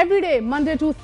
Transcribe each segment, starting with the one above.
every day Monday to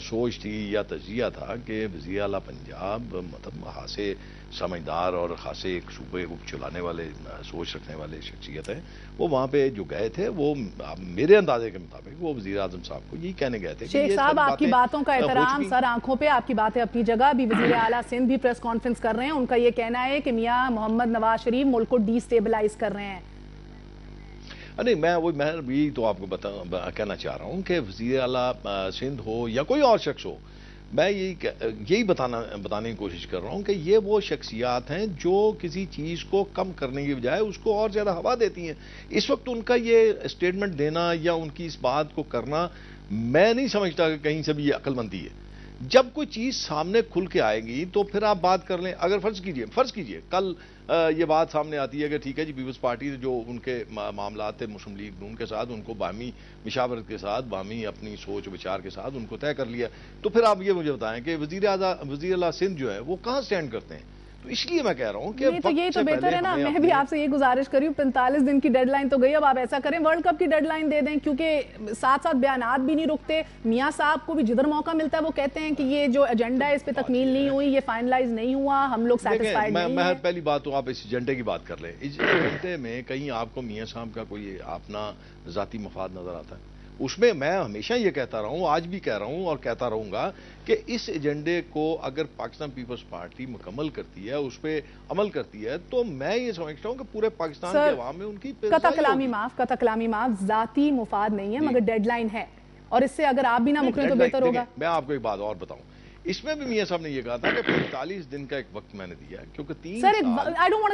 سوچ تھی یا تجزیہ تھا کہ وزیر اعلیٰ پنجاب مطلب خاصے سمجھدار اور خاصے ایک صوبے کو چلانے والے سوچ رکھنے والے شخصیت ہیں، وہ وہاں پہ جو گئے تھے وہ میرے اندازے کے مطابق وہ وزیر اعظم صاحب کو یہی کہنے گئے تھے کہ شیخ صاحب آپ کی باتوں کا احترام، سر آنکھوں پہ آپ کی باتیں اپنی جگہ. ابھی وزیر اعلیٰ سندھ بھی پریس کانفرنس کر رہے ہیں، ان کا یہ کہنا ہے کہ میاں محمد نواز شریف ملک کو ڈی سٹیبلائز کر رہے ہیں. نہیں، میں بھی تو آپ کو کہنا چاہ رہا ہوں کہ وزیر اعلیٰ سندھ ہو یا کوئی اور شخص ہو، میں یہی بتانے کی کوشش کر رہا ہوں کہ یہ وہ شخصیات ہیں جو کسی چیز کو کم کرنے کی بجائے اس کو اور زیادہ ہوا دیتی ہیں. اس وقت ان کا یہ اسٹیٹمنٹ دینا یا ان کی اس بات کو کرنا میں نہیں سمجھتا کہ کہیں سے بھی یہ عقل مندی ہے. جب کوئی چیز سامنے کھل کے آئے گی تو پھر آپ بات کر لیں. اگر فرض کیجئے کل یہ بات سامنے آتی ہے کہ ٹھیک ہے جی پیپلز پارٹی جو ان کے معاملات تھے مسلم لیگ نون کے ساتھ، ان کو باہمی مشاورت کے ساتھ، باہمی اپنی سوچ وچار کے ساتھ ان کو طے کر لیا، تو پھر آپ یہ مجھے بتائیں کہ وزیر اعلیٰ سندھ جو ہے وہ کہاں سٹینڈ کرتے ہیں؟ تو اس لیے میں کہہ رہا ہوں کہ یہ تو بہتر ہے نا. میں بھی آپ سے یہ گزارش کری ہوں، 45 دن کی ڈیڈ لائن تو گئی، اب آپ ایسا کریں ورلڈ کپ کی ڈیڈ لائن دے دیں، کیونکہ ساتھ ساتھ بیانات بھی نہیں رکتے. میاں صاحب کو بھی جدھر موقع ملتا ہے وہ کہتے ہیں کہ یہ جو ایجنڈا ہے اس پہ تکمیل نہیں ہوئی، یہ فائنلائز نہیں ہوا، ہم لوگ سیٹسفائیڈ نہیں ہیں. میں پہلی بات تو آپ اس ایجنڈے کی بات کر لیں. اس ایجنڈے میں کہیں آپ کو میاں صاحب کا کوئی اپنا ذاتی مفاد نظر آتا ہے؟ اس میں میں ہمیشہ یہ کہتا رہا ہوں، آج بھی کہہ رہا ہوں اور کہتا رہوں گا کہ اس ایجنڈے کو اگر پاکستان پیپلز پارٹی مکمل کرتی ہے، اس پہ عمل کرتی ہے، تو میں یہ سمجھتا ہوں کہ پورے پاکستان کے عوام میں ان کی قطع کلامی معاف، ذاتی مفاد نہیں ہے مگر ڈیڈ لائن ہے، اور اس سے اگر آپ بھی نہ مکریں تو بہتر ہوگا. میں آپ کو ایک بات اور بتاؤں، اس میں بھی میاں صاحب نے یہ کہا تھا کہ 45 دن کا ایک وقت میں نے دیا ہے، کیونکہ 3 سال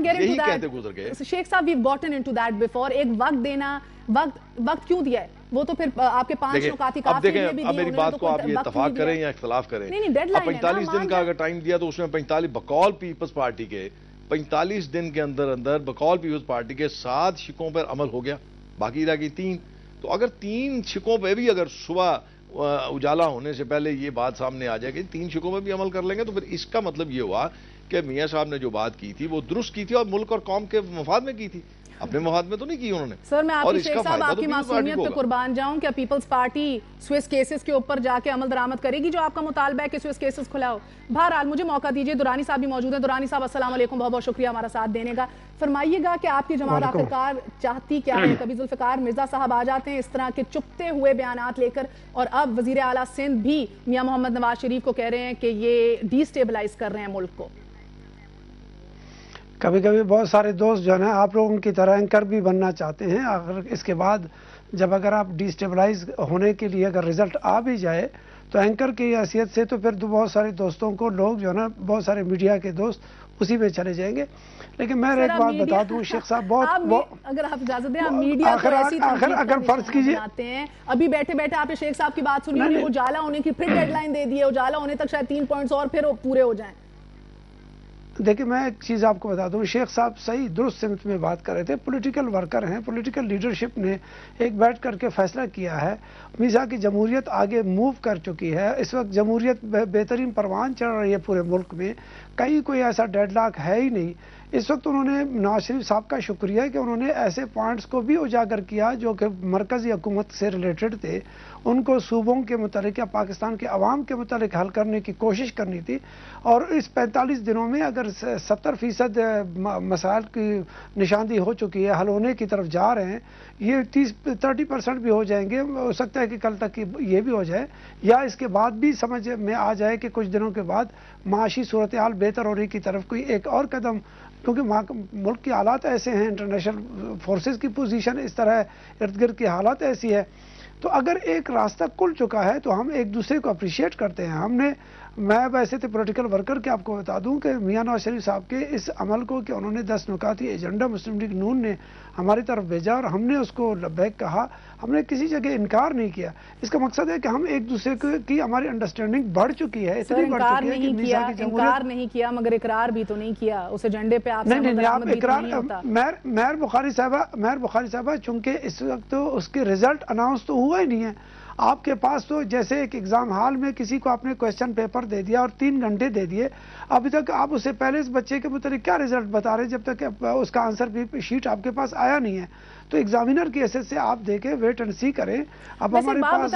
یہی کہتے گزر گئے. شیخ صاحب we've gotten into that before. ایک وقت دینا، وقت کیوں دیا ہے؟ وہ تو پھر آپ کے 5 نکاتی کافی لیے بھی اب میری بات کو آپ یہ اتفاق کریں یا اختلاف کریں. نہیں ڈیڈ لائن ہے. 45 دن کا اگر ٹائم دیا تو اس میں 45 بقول پیپلز پارٹی کے 45 دن کے اندر بقول پیپلز پارٹی کے 7 شقوں پر عمل ہو گیا، باقی رہ گئی 3. تو اگر 3 شقوں پہ بھی اگر صبح اجالا ہونے سے پہلے یہ بات سامنے آ جائے کہ 3 شقوں میں بھی عمل کر لیں گے، تو پھر اس کا مطلب یہ ہوا کہ میاں صاحب نے جو بات کی تھی وہ درست کی تھی اور ملک اور قوم کے مفاد میں کی تھی، اپنے مفاد میں تو نہیں کی انہوں نے. سر میں آپ کی شیخ صاحب آپ کی معصومیت پہ قربان جاؤں، کیا پیپلز پارٹی سوئس کیسز کے اوپر جا کے عمل درآمد کرے گی جو آپ کا مطالبہ ہے کہ سوئس کیسز کھلاؤ؟ بہرحال مجھے موقع دیجیے، دورانی صاحب بھی موجود ہیں. دورانی صاحب السلام علیکم، بہت بہت شکریہ ہمارا ساتھ دینے کا. فرمائیے گا کہ آپ کی جماعت آخرکار چاہتی کیا ہے؟ کبھی ذوالفقار مرزا صاحب آ جاتے ہیں اس طرح کے چپتے ہوئے بیانات لے کر، اور اب وزیر اعلیٰ سندھ بھی میاں محمد نواز شریف کو کہہ رہے ہیں کہ یہ ڈی سٹیبلائز کر رہے ہیں ملک کو. کبھی کبھی بہت سارے دوست جو ہیں آپ لوگوں کی طرح اینکر بھی بننا چاہتے ہیں. اگر اس کے بعد جب اگر آپ ڈی سٹیبلائز ہونے کے لیے اگر رزلٹ آ بھی جائے تو اینکر کی حیثیت سے تو پھر بہت سارے دوستوں کو لوگ جو ہے نا، بہت سارے میڈیا کے دوست اسی پہ چلے جائیں گے. لیکن میں ایک بات بتا دوں شیخ صاحب، اگر آپ اجازت دیں، میڈیا کو ایسی اگر فرض کیجیے ہیں ابھی بیٹھے بیٹھے آپ نے شیخ صاحب کی بات سنی ہوگی، اجالا ہونے کی پھر ڈیڈ لائن دے دی ہے، اجالا ہونے تک شاید 3 پوائنٹس اور پھر پورے ہو جائیں. دیکھیں میں ایک چیز آپ کو بتا دوں، شیخ صاحب صحیح درست سمت میں بات کر رہے تھے. پولیٹیکل ورکر ہیں، پولیٹیکل لیڈرشپ نے ایک بیٹھ کر کے فیصلہ کیا ہے. میسا کی جمہوریت آگے موو کر چکی ہے، اس وقت جمہوریت بہترین پروان چڑھ رہی ہے پورے ملک میں، کہیں کوئی ایسا ڈیڈ لاک ہے ہی نہیں. اس وقت انہوں نے نواز شریف صاحب کا شکریہ کہ انہوں نے ایسے پوائنٹس کو بھی اجاگر کیا جو کہ مرکزی حکومت سے ریلیٹڈ تھے، ان کو صوبوں کے متعلق یا پاکستان کے عوام کے متعلق حل کرنے کی کوشش کرنی تھی. اور اس 45 دنوں میں اگر 70% مسائل کی نشاندہی ہو چکی ہے، حل ہونے کی طرف جا رہے ہیں، یہ 30% بھی ہو جائیں گے. ہو سکتا ہے کہ کل تک یہ بھی ہو جائے، یا اس کے بعد بھی سمجھ میں آ جائے کہ کچھ دنوں کے بعد معاشی صورتحال بہتر ہونے کی طرف کوئی ایک اور قدم، کیونکہ ملک کی حالات ایسے ہیں، انٹرنیشنل فورسز کی پوزیشن اس طرح ہے، ارد گرد کی حالات ایسی ہے. تو اگر ایک راستہ کھل چکا ہے تو ہم ایک دوسرے کو اپریشیٹ کرتے ہیں. میں ویسے تو پولیٹیکل ورکر کے آپ کو بتا دوں کہ میاں نواز شریف صاحب کے اس عمل کو کہ انہوں نے 10 نکاتی ایجنڈا مسلم لیگ نون نے ہماری طرف بھیجا اور ہم نے اس کو لبیک کہا، ہم نے کسی جگہ انکار نہیں کیا. اس کا مقصد ہے کہ ہم ایک دوسرے کی ہماری انڈرسٹینڈنگ بڑھ چکی ہے، اتنی بڑھ چکی ہے کہ میسا کی جمہوریت انکار نہیں کیا مگر اقرار بھی تو نہیں کیا اس ایجنڈے پہ. آپ نہیں آپ اقرار، مہر بخاری صاحبہ چونکہ اس وقت تو اس کے رزلٹ اناؤنس تو ہوا ہی نہیں ہے. آپ کے پاس تو جیسے ایک ایگزام ہال میں کسی کو آپ نے کویسچن پیپر دے دیا اور 3 گھنٹے دے دیے، ابھی تک آپ اسے پہلے اس بچے کے متعلق کیا رزلٹ بتا رہے ہیں جب تک اس کا آنسر شیٹ آپ کے پاس آیا نہیں ہے. تو ایگزامینر کی حیثیت سے آپ دیکھیں، ویٹ اینڈ سی کریں. اب ہمارے پاس